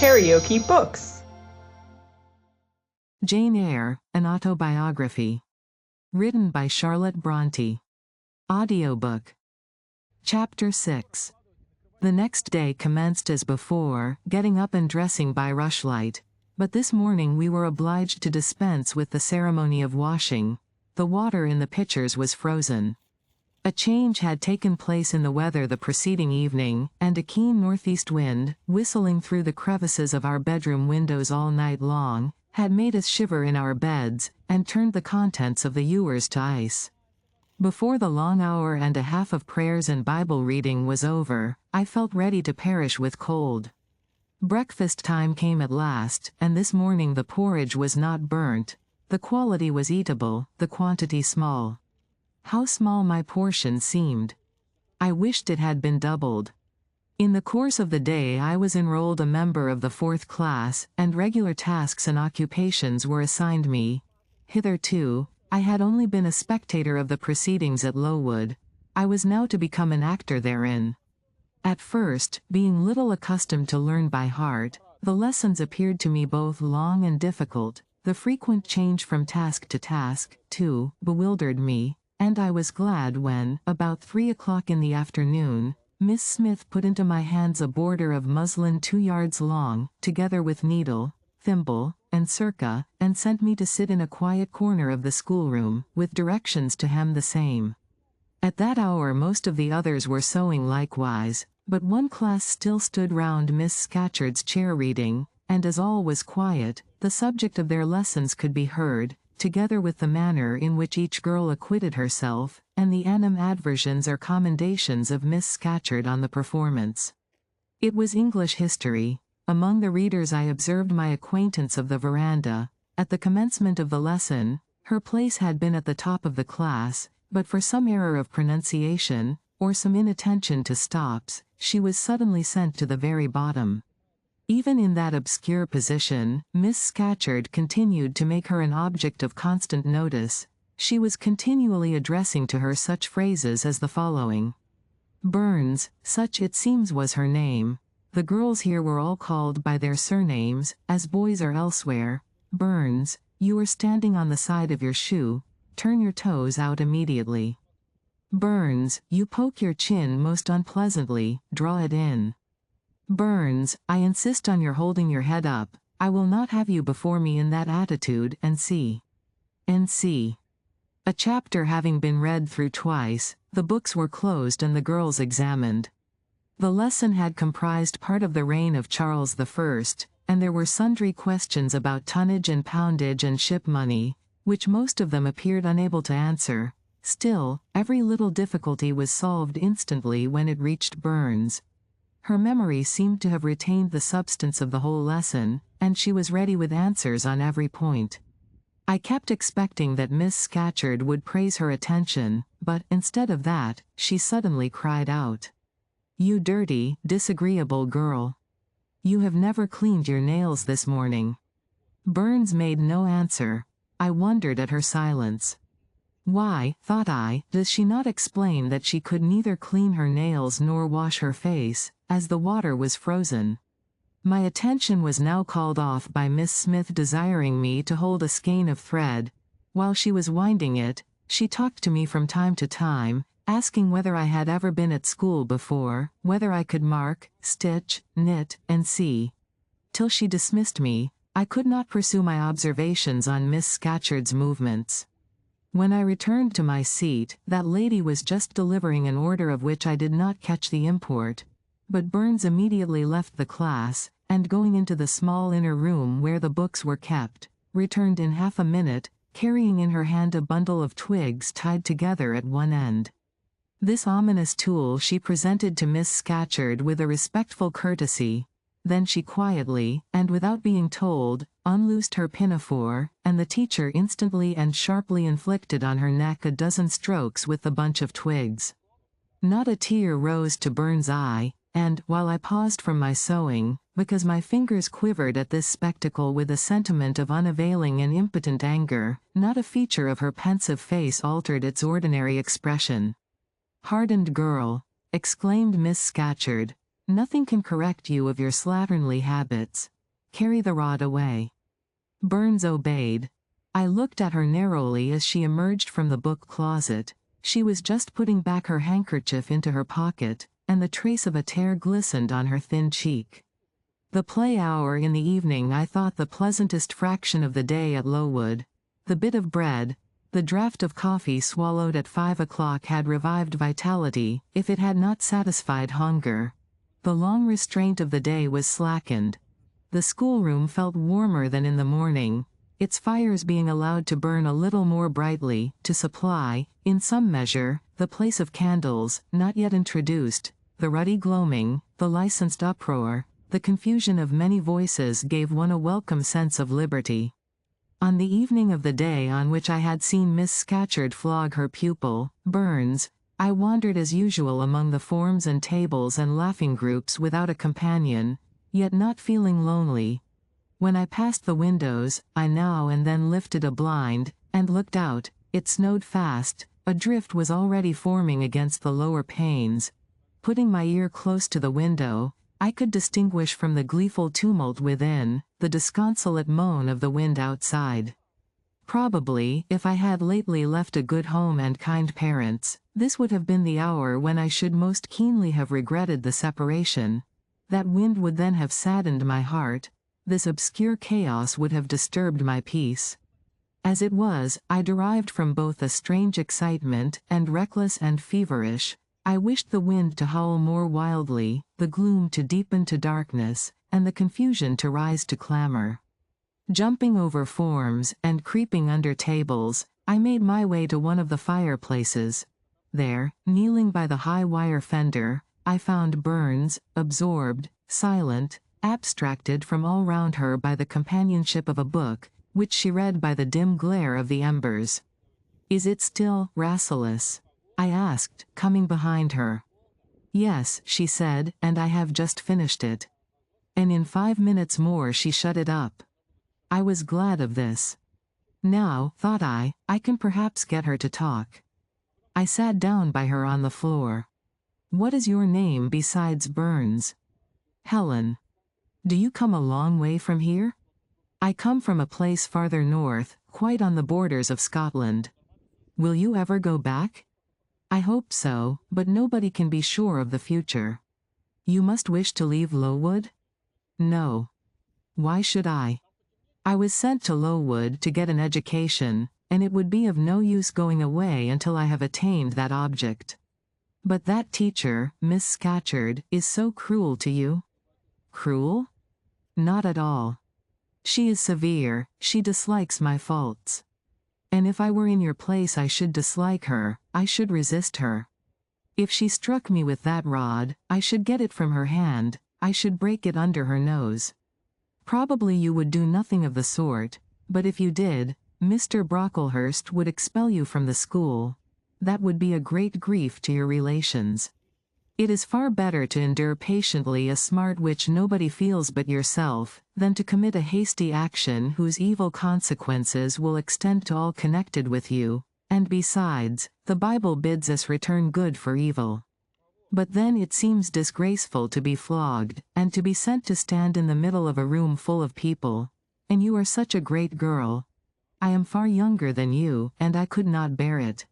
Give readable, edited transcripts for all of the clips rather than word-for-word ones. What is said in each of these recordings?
KaraokeBooks. Jane Eyre, an autobiography. Written by Charlotte Brontë. Audiobook. Chapter 6. The next day commenced as before, getting up and dressing by rushlight. But this morning we were obliged to dispense with the ceremony of washing. The water in the pitchers was frozen. A change had taken place in the weather the preceding evening, and a keen northeast wind, whistling through the crevices of our bedroom windows all night long, had made us shiver in our beds, and turned the contents of the ewers to ice. Before the long hour and a half of prayers and Bible reading was over, I felt ready to perish with cold. Breakfast time came at last, and this morning the porridge was not burnt. The quality was eatable, the quantity small. How small my portion seemed. I wished it had been doubled. In the course of the day I was enrolled a member of the 4th class, and regular tasks and occupations were assigned me. Hitherto, I had only been a spectator of the proceedings at Lowood. I was now to become an actor therein. At first, being little accustomed to learn by heart, the lessons appeared to me both long and difficult. The frequent change from task to task, too, bewildered me, and I was glad when, about 3 o'clock in the afternoon, Miss Smith put into my hands a border of muslin 2 yards long, together with needle, thimble, and circa, and sent me to sit in a quiet corner of the schoolroom, with directions to hem the same. At that hour most of the others were sewing likewise, but one class still stood round Miss Scatcherd's chair reading, and as all was quiet, the subject of their lessons could be heard, together with the manner in which each girl acquitted herself, and the animadversions or commendations of Miss Scatcherd on the performance. It was English history. Among the readers I observed my acquaintance of the veranda. At the commencement of the lesson, her place had been at the top of the class, but for some error of pronunciation, or some inattention to stops, she was suddenly sent to the very bottom. Even in that obscure position, Miss Scatcherd continued to make her an object of constant notice. She was continually addressing to her such phrases as the following. Burns, such it seems was her name. The girls here were all called by their surnames, as boys are elsewhere. Burns, you are standing on the side of your shoe. Turn your toes out immediately. Burns, you poke your chin most unpleasantly, draw it in. Burns, I insist on your holding your head up. I will not have you before me in that attitude, N.C. A chapter having been read through twice, the books were closed and the girls examined. The lesson had comprised part of the reign of Charles I, and there were sundry questions about tonnage and poundage and ship money, which most of them appeared unable to answer. Still, every little difficulty was solved instantly when it reached Burns. Her memory seemed to have retained the substance of the whole lesson, and she was ready with answers on every point. I kept expecting that Miss Scatcherd would praise her attention, but, instead of that, she suddenly cried out. You dirty, disagreeable girl. You have never cleaned your nails this morning. Burns made no answer. I wondered at her silence. Why, thought I, does she not explain that she could neither clean her nails nor wash her face, as the water was frozen? My attention was now called off by Miss Smith desiring me to hold a skein of thread. While she was winding it, she talked to me from time to time, asking whether I had ever been at school before, whether I could mark, stitch, knit, and see. Till she dismissed me, I could not pursue my observations on Miss Scatcherd's movements. When I returned to my seat, that lady was just delivering an order of which I did not catch the import. But Burns immediately left the class, and going into the small inner room where the books were kept, returned in half a minute, carrying in her hand a bundle of twigs tied together at one end. This ominous tool she presented to Miss Scatcherd with a respectful courtesy. Then she quietly, and without being told, unloosed her pinafore, and the teacher instantly and sharply inflicted on her neck a dozen strokes with the bunch of twigs. Not a tear rose to Burns' eye, and, while I paused from my sewing, because my fingers quivered at this spectacle with a sentiment of unavailing and impotent anger, not a feature of her pensive face altered its ordinary expression. "Hardened girl," exclaimed Miss Scatcherd, "nothing can correct you of your slatternly habits. Carry the rod away." Burns obeyed. I looked at her narrowly as she emerged from the book closet. She was just putting back her handkerchief into her pocket, and the trace of a tear glistened on her thin cheek. The play hour in the evening I thought the pleasantest fraction of the day at Lowood. The bit of bread, the draught of coffee swallowed at 5 o'clock had revived vitality, if it had not satisfied hunger. The long restraint of the day was slackened. The schoolroom felt warmer than in the morning, its fires being allowed to burn a little more brightly, to supply, in some measure, the place of candles, not yet introduced. The ruddy gloaming, the licensed uproar, the confusion of many voices gave one a welcome sense of liberty. On the evening of the day on which I had seen Miss Scatcherd flog her pupil, Burns, I wandered as usual among the forms and tables and laughing groups without a companion, yet not feeling lonely. When I passed the windows, I now and then lifted a blind, and looked out. It snowed fast, a drift was already forming against the lower panes. Putting my ear close to the window, I could distinguish from the gleeful tumult within, the disconsolate moan of the wind outside. Probably, if I had lately left a good home and kind parents, this would have been the hour when I should most keenly have regretted the separation. That wind would then have saddened my heart. This obscure chaos would have disturbed my peace. As it was, I derived from both a strange excitement, and reckless and feverish. I wished the wind to howl more wildly, the gloom to deepen to darkness, and the confusion to rise to clamor. Jumping over forms, and creeping under tables, I made my way to one of the fireplaces. There, kneeling by the high wire fender, I found Burns, absorbed, silent, abstracted from all round her by the companionship of a book, which she read by the dim glare of the embers. "Is it still, Rasselas?" I asked, coming behind her. "Yes," she said, "and I have just finished it." And in 5 minutes more she shut it up. I was glad of this. Now, thought I can perhaps get her to talk. I sat down by her on the floor. "What is your name besides Burns?" "Helen." "Do you come a long way from here?" "I come from a place farther north, quite on the borders of Scotland." "Will you ever go back?" "I hope so, but nobody can be sure of the future." "You must wish to leave Lowood?" "No." "Why should I?" "I was sent to Lowood to get an education, and it would be of no use going away until I have attained that object." "But that teacher, Miss Scatcherd, is so cruel to you." "Cruel?" "Not at all. She is severe, she dislikes my faults. And if I were in your place I should dislike her, I should resist her. If she struck me with that rod, I should get it from her hand, I should break it under her nose. Probably you would do nothing of the sort, but if you did, Mr. Brocklehurst would expel you from the school. That would be a great grief to your relations. It is far better to endure patiently a smart which nobody feels but yourself, than to commit a hasty action whose evil consequences will extend to all connected with you, and besides, the Bible bids us return good for evil. But then it seems disgraceful to be flogged, and to be sent to stand in the middle of a room full of people. And you are such a great girl. I am far younger than you, and I could not bear it.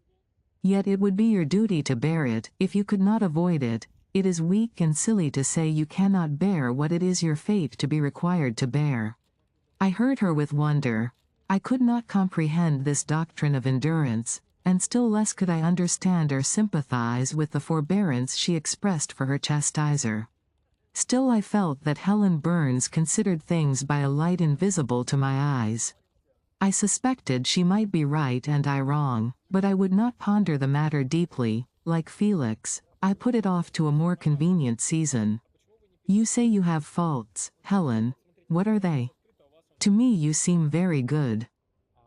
Yet it would be your duty to bear it, if you could not avoid it. It is weak and silly to say you cannot bear what it is your fate to be required to bear." I heard her with wonder. I could not comprehend this doctrine of endurance, and still less could I understand or sympathize with the forbearance she expressed for her chastiser. Still I felt that Helen Burns considered things by a light invisible to my eyes. I suspected she might be right and I wrong, but I would not ponder the matter deeply. Like Felix, I put it off to a more convenient season. "You say you have faults, Helen. What are they?" "To me you seem very good."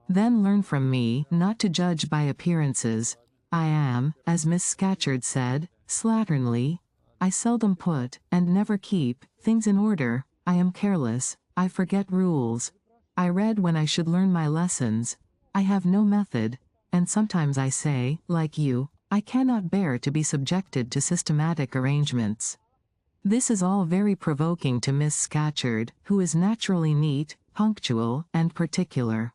"Then learn from me not to judge by appearances. I am, as Miss Scatcherd said, slatternly. I seldom put, and never keep, things in order. I am careless. I forget rules. I read when I should learn my lessons. I have no method, and sometimes I say, like you, I cannot bear to be subjected to systematic arrangements." This is all very provoking to Miss Scatcherd, who is naturally neat, punctual, and particular.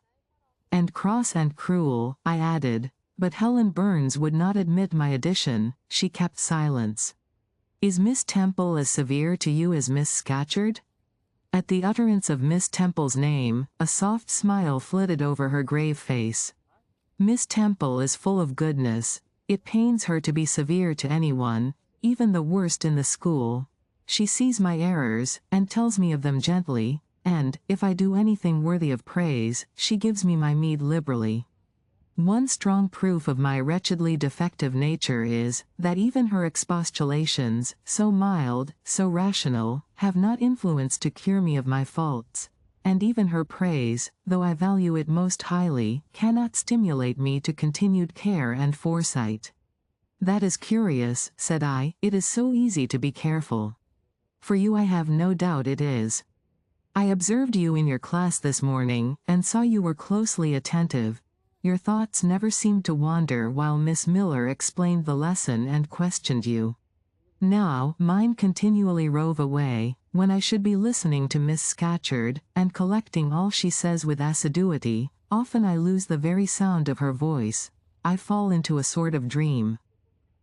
And cross and cruel, I added, but Helen Burns would not admit my addition. She kept silence. Is Miss Temple as severe to you as Miss Scatcherd? At the utterance of Miss Temple's name, a soft smile flitted over her grave face. Miss Temple is full of goodness. It pains her to be severe to anyone, even the worst in the school. She sees my errors, and tells me of them gently, and, if I do anything worthy of praise, she gives me my meed liberally. One strong proof of my wretchedly defective nature is, that even her expostulations, so mild, so rational, have not influence to cure me of my faults, and even her praise, though I value it most highly, cannot stimulate me to continued care and foresight. That is curious, said I, it is so easy to be careful. For you I have no doubt it is. I observed you in your class this morning, and saw you were closely attentive. Your thoughts never seemed to wander while Miss Miller explained the lesson and questioned you. Now, mine continually rove away, when I should be listening to Miss Scatcherd, and collecting all she says with assiduity. Often I lose the very sound of her voice. I fall into a sort of dream.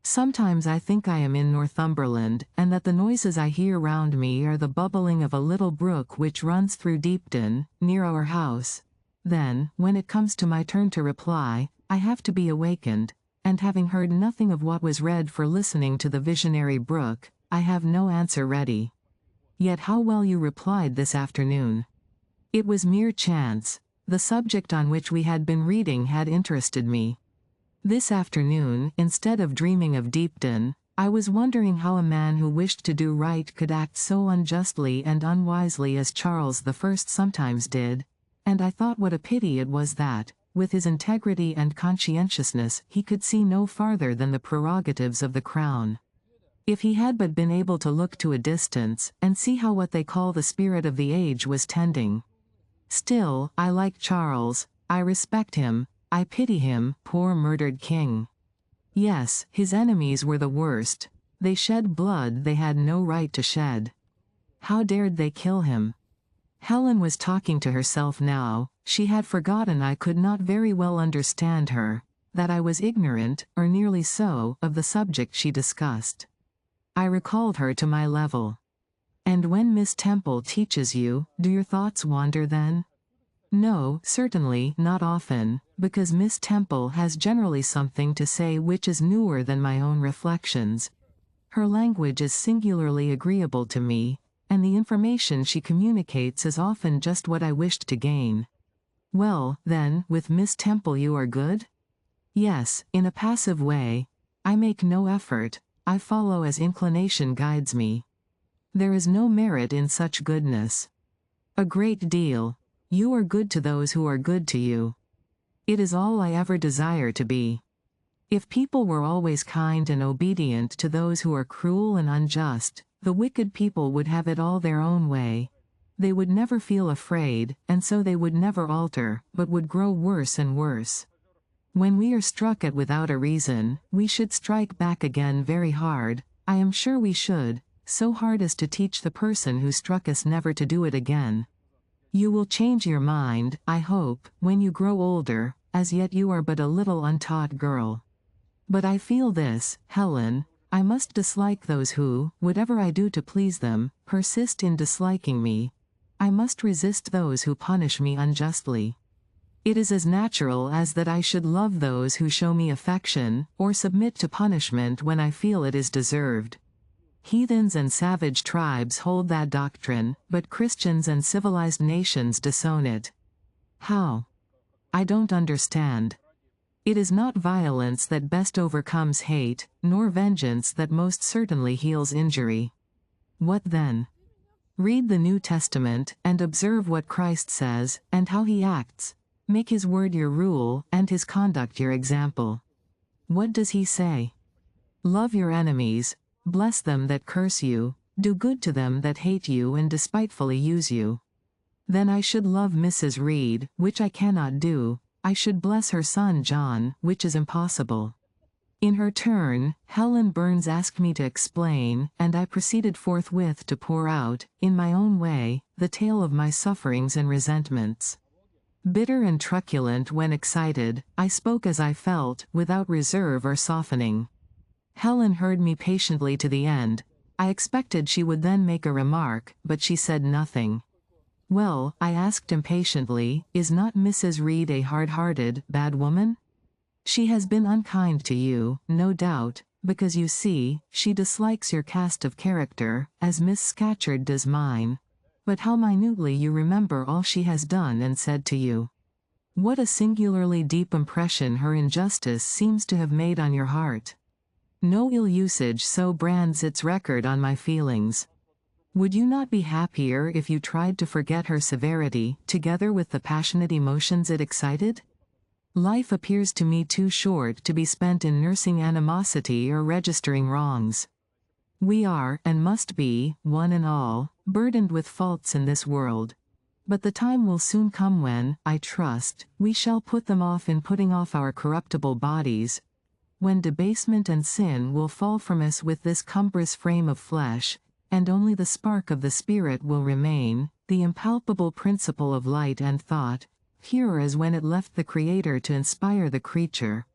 Sometimes I think I am in Northumberland, and that the noises I hear round me are the bubbling of a little brook which runs through Deepden, near our house. Then, when it comes to my turn to reply, I have to be awakened, and having heard nothing of what was read for listening to the visionary brook, I have no answer ready. Yet how well you replied this afternoon. It was mere chance. The subject on which we had been reading had interested me. This afternoon, instead of dreaming of Deepden, I was wondering how a man who wished to do right could act so unjustly and unwisely as Charles I sometimes did, and I thought what a pity it was that, with his integrity and conscientiousness, he could see no farther than the prerogatives of the crown. If he had but been able to look to a distance, and see how what they call the spirit of the age was tending. Still, I like Charles, I respect him, I pity him, poor murdered king. Yes, his enemies were the worst. They shed blood they had no right to shed. How dared they kill him? Helen was talking to herself now. She had forgotten I could not very well understand her, that I was ignorant, or nearly so, of the subject she discussed. I recalled her to my level. And when Miss Temple teaches you, do your thoughts wander then? No, certainly, not often, because Miss Temple has generally something to say which is newer than my own reflections. Her language is singularly agreeable to me, and the information she communicates is often just what I wished to gain. Well, then, with Miss Temple you are good? Yes, in a passive way. I make no effort, I follow as inclination guides me. There is no merit in such goodness. A great deal. You are good to those who are good to you. It is all I ever desire to be. If people were always kind and obedient to those who are cruel and unjust, the wicked people would have it all their own way. They would never feel afraid, and so they would never alter, but would grow worse and worse. When we are struck at without a reason, we should strike back again very hard. I am sure we should, so hard as to teach the person who struck us never to do it again. You will change your mind, I hope, when you grow older. As yet you are but a little untaught girl. But I feel this, Helen, I must dislike those who, whatever I do to please them, persist in disliking me. I must resist those who punish me unjustly. It is as natural as that I should love those who show me affection, or submit to punishment when I feel it is deserved. Heathens and savage tribes hold that doctrine, but Christians and civilized nations disown it. How? I don't understand. It is not violence that best overcomes hate, nor vengeance that most certainly heals injury. What then? Read the New Testament, and observe what Christ says, and how he acts. Make his word your rule, and his conduct your example. What does he say? Love your enemies, bless them that curse you, do good to them that hate you and despitefully use you. Then I should love Mrs. Reed, which I cannot do. I should bless her son John, which is impossible. In her turn, Helen Burns asked me to explain, and I proceeded forthwith to pour out, in my own way, the tale of my sufferings and resentments. Bitter and truculent when excited, I spoke as I felt, without reserve or softening. Helen heard me patiently to the end. I expected she would then make a remark, but she said nothing. "Well," I asked impatiently, "is not Mrs. Reed a hard-hearted, bad woman? She has been unkind to you, no doubt, because you see, she dislikes your cast of character, as Miss Scatcherd does mine. But how minutely you remember all she has done and said to you. What a singularly deep impression her injustice seems to have made on your heart. No ill usage so brands its record on my feelings. Would you not be happier if you tried to forget her severity, together with the passionate emotions it excited? Life appears to me too short to be spent in nursing animosity or registering wrongs. We are, and must be, one and all, burdened with faults in this world. But the time will soon come when, I trust, we shall put them off in putting off our corruptible bodies, when debasement and sin will fall from us with this cumbrous frame of flesh, and only the spark of the Spirit will remain, the impalpable principle of light and thought, pure as when it left the Creator to inspire the creature.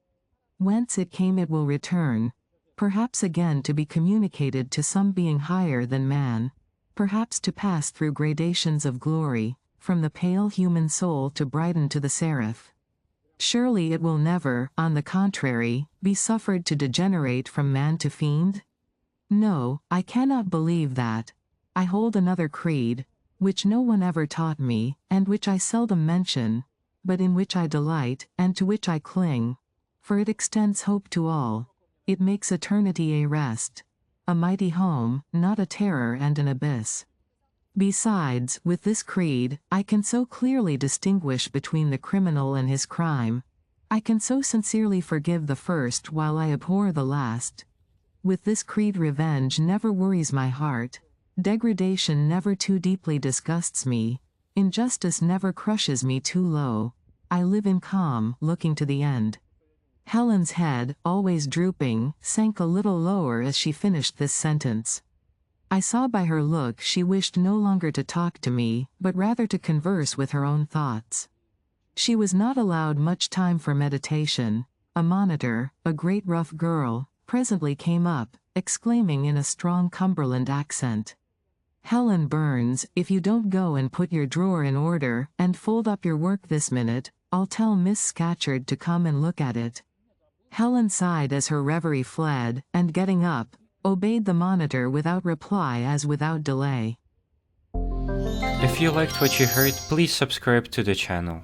Whence it came it will return, perhaps again to be communicated to some being higher than man, perhaps to pass through gradations of glory, from the pale human soul to brighten to the seraph. Surely it will never, on the contrary, be suffered to degenerate from man to fiend? No, I cannot believe that. I hold another creed, which no one ever taught me, and which I seldom mention, but in which I delight, and to which I cling, for it extends hope to all. It makes eternity a rest, a mighty home, not a terror and an abyss. Besides, with this creed, I can so clearly distinguish between the criminal and his crime. I can so sincerely forgive the first while I abhor the last. With this creed revenge never worries my heart, degradation never too deeply disgusts me, injustice never crushes me too low. I live in calm, looking to the end. Helen's head, always drooping, sank a little lower as she finished this sentence. I saw by her look she wished no longer to talk to me, but rather to converse with her own thoughts. She was not allowed much time for meditation. A monitor, a great rough girl, presently came up, exclaiming in a strong Cumberland accent, "Helen Burns, if you don't go and put your drawer in order, and fold up your work this minute, I'll tell Miss Scatcherd to come and look at it." Helen sighed as her reverie fled, and getting up, obeyed the monitor without reply as without delay. If you liked what you heard, please subscribe to the channel.